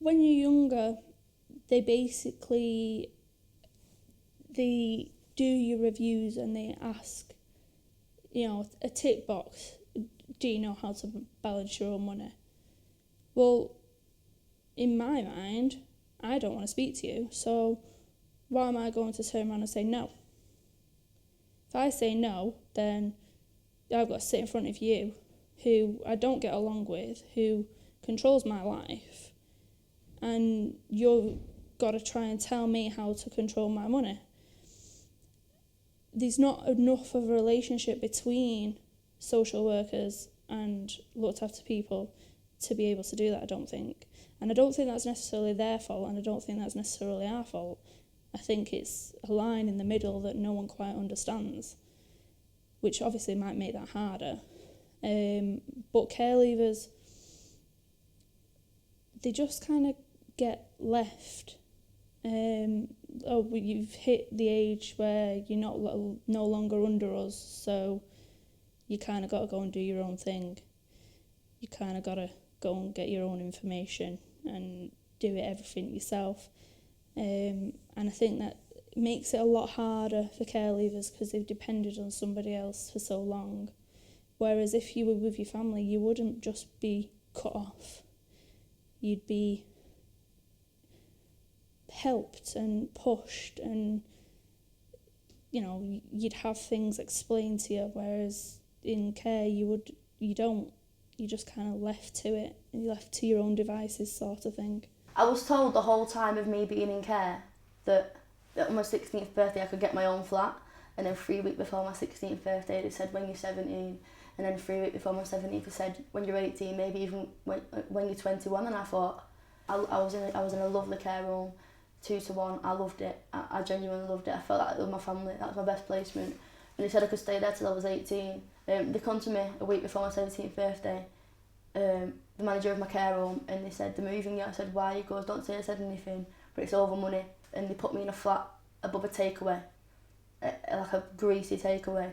when you're younger, they do your reviews and they ask, a tick box, do you know how to balance your own money? Well, in my mind, I don't want to speak to you, so why am I going to turn around and say no? If I say no, then I've got to sit in front of you, who I don't get along with, who controls my life, and you've got to try and tell me how to control my money. There's not enough of a relationship between social workers and looked after people to be able to do that, I don't think. And I don't think that's necessarily their fault, and I don't think that's necessarily our fault. I think it's a line in the middle that no one quite understands, which obviously might make that harder. But care leavers, they just kind of get left. You've hit the age where you're no longer under us, so you kind of got to go and do your own thing. You kind of got to go and get your own information and do everything yourself. And I think that makes it a lot harder for care leavers because they've depended on somebody else for so long. Whereas if you were with your family, you wouldn't just be cut off. You'd be helped and pushed, and you'd have things explained to you, whereas in care you're just kind of left to it, and you're left to your own devices, sort of thing. I was told the whole time of me being in care that on my 16th birthday I could get my own flat, and then 3 weeks before my 16th birthday they said when you're 17, and then 3 weeks before my 17th they said when you're 18, maybe even when you're 21, and I thought I was in a lovely care home, 2 to 1. I loved it. I genuinely loved it. I felt like it was my family. That was my best placement. And they said I could stay there till I was 18. They come to me a week before my 17th birthday, the manager of my care home, and they said, they're moving you. I said, why? He goes, don't say I said anything, but it's over money. And they put me in a flat above a takeaway, like a greasy takeaway.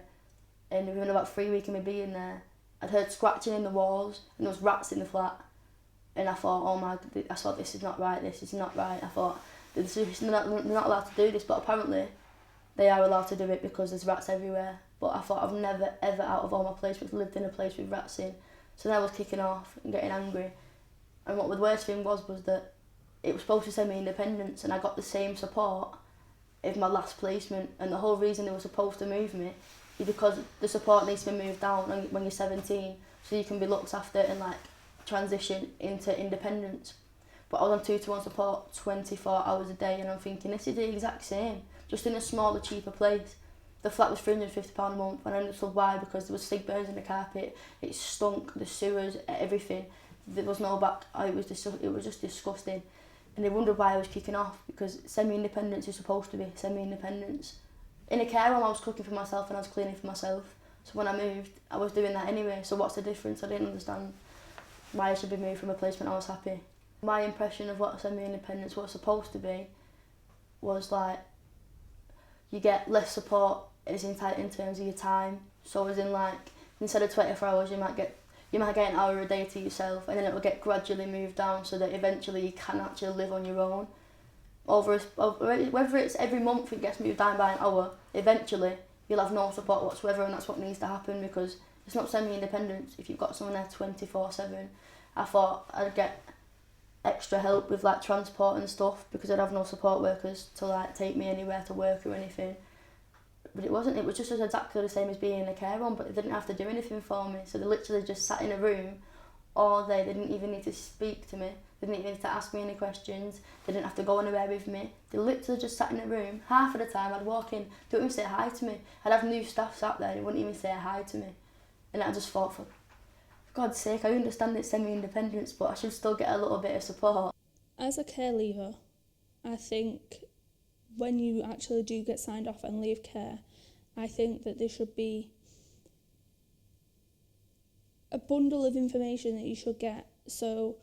And within about 3 weeks of me being there, I'd heard scratching in the walls, and there was rats in the flat. And I thought, oh my, I thought, this is not right, this is not right. I thought, they're not allowed to do this, but apparently they are allowed to do it because there's rats everywhere. But I thought, I've never ever out of all my placements lived in a place with rats in. So then I was kicking off and getting angry. And what the worst thing was that it was supposed to send me independence, and I got the same support as my last placement. And the whole reason they were supposed to move me is because the support needs to be moved down when you're 17, so you can be looked after and transition into independence. But I was on 2 to 1 support 24 hours a day, and I'm thinking, this is the exact same, just in a smaller, cheaper place. The flat was £350 a month, and I understood why, because there was cig burns in the carpet, it stunk, the sewers, everything. There was no back, it was just disgusting. And they wondered why I was kicking off, because semi-independence is supposed to be semi-independence. In a care home I was cooking for myself and I was cleaning for myself. So when I moved, I was doing that anyway, so what's the difference? I didn't understand why I should be moved from a placement. I was happy. My impression of what semi-independence was supposed to be was you get less support in terms of your time. So as in instead of 24 hours you might get an hour a day to yourself, and then it will get gradually moved down so that eventually you can actually live on your own. Whether it's every month it gets moved down by an hour, eventually you'll have no support whatsoever, and that's what needs to happen, because it's not semi-independence if you've got someone there 24/7. I thought I'd get extra help with transport and stuff, because I'd have no support workers to take me anywhere to work or anything. But it wasn't. It was just exactly the same as being in a care home, but they didn't have to do anything for me. So they literally just sat in a room all day. They didn't even need to speak to me. They didn't even need to ask me any questions. They didn't have to go anywhere with me. They literally just sat in a room. Half of the time I'd walk in, they wouldn't even say hi to me. I'd have new staff sat there, they wouldn't even say hi to me. And I just thought, for God's sake, I understand it's semi-independence, but I should still get a little bit of support. As a care leaver, I think when you actually do get signed off and leave care, I think that there should be a bundle of information that you should get. So,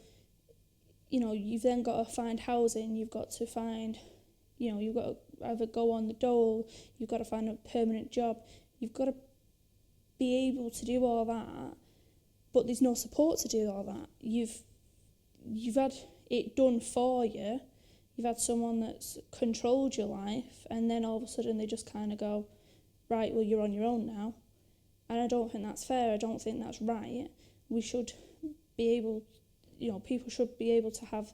you've then got to find housing, you've got to find, you've got to either go on the dole, you've got to find a permanent job, you've got to be able to do all that, but there's no support to do all that. You've had it done for you. You've had someone that's controlled your life, and then all of a sudden they just kind of go, right, well, you're on your own now. And I don't think that's fair. I don't think that's right. We should be able, people should be able to have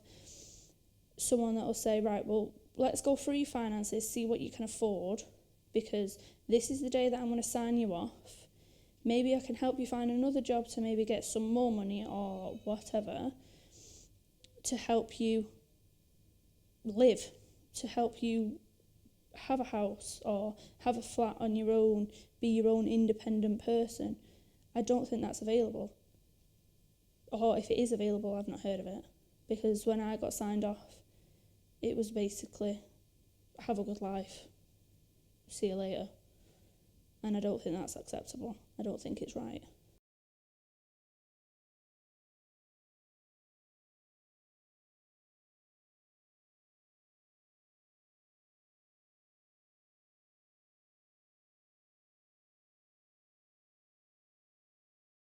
someone that will say, right, well, let's go through your finances, see what you can afford, because this is the day that I'm going to sign you off. Maybe I can help you find another job to maybe get some more money or whatever to help you live, to help you have a house or have a flat on your own, be your own independent person. I don't think that's available. Or if it is available, I've not heard of it. Because when I got signed off, it was basically, have a good life, see you later. And I don't think that's acceptable. I don't think it's right.